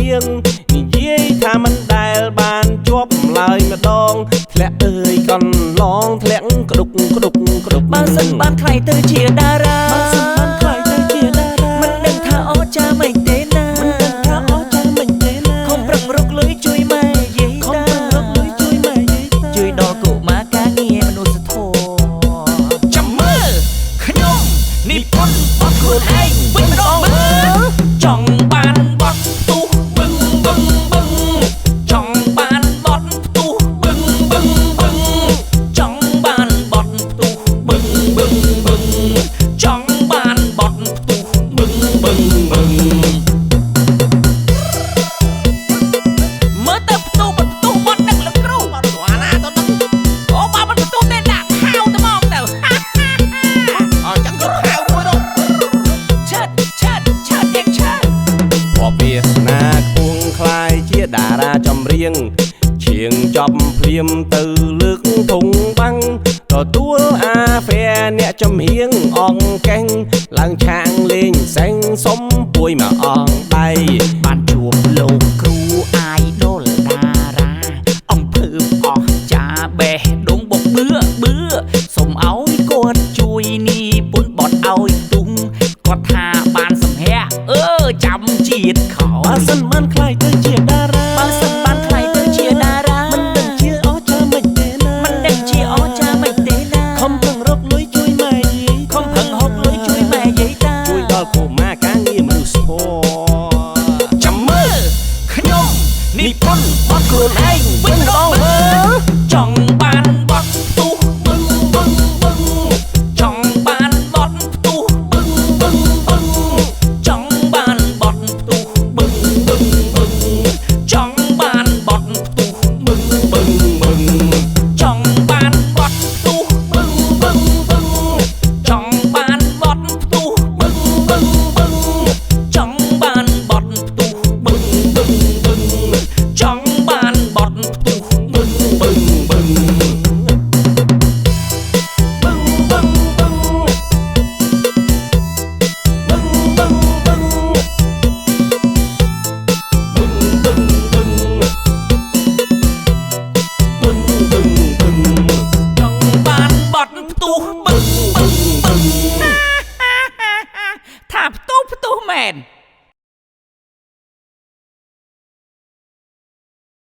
រៀងនិយាយថាមិនដែលបានជាប់ឡើយម្ដងធ្លាក់អើយកន្លងធ្លាក់ក្ដុកបើសិនបានខ្លាយទៅជាតារាមិនដឹងថាអចាមិនទេណាខំប្រឹងរកលុយជួយម៉ែយាយតាជួយដល់កុមារការងារមនុស្សធម៌ចាំមើលខ្ញុំនេះប៉ុនបត់ខ្លួនឯងវិញម្ដងមើលចង់បានបត់ផ្ទុះបឹងចង់បានបត់ផ្ទុះបឹងចង់បានបត់ផ្ទុះបឹងចង់បានបត់ផ្ទុះបឹងមើលទៅផ្ទុះបត់ដឹកលោកគ្រូអត់ស្គាល់ណាទៅនឹងអូបើមិនផ្ទុះទេដាក់ហៅទៅមកទៅអញ្ចឹងយកហៅមួយទៅឆើតទៀតឆើតបបវាសនាខ្ពងខ្លាយជាតារាចម្រៀងជាងចប់ភ្លាមទៅលើកធុងបាំងទទួលអាហ្វែអ្នកចំហៀងអងកេងឡើងឆាងលេងសែងសុំពួយមកអងដៃបានជួបលោកគ្រូអាយដុលតារាអំភើបអស់ចាបេះដូងបុកបឿសុំឲ្យគាត់ជួយនីពុនបត់ឲ្យទុំគាត់ថាបានសំហែចាំជាតិខោបើសិនបានខ្លាយទៅជាតារាមិនដឹងជាអចាមិនទេណាខំប្រឹងរកលុយជួយម៉ែយាយតាជួយដល់កុមារការងារមនុស្សធម៌ចាំមើលខ្ញុំនេះប៉ុនបត់ខ្លួនឯង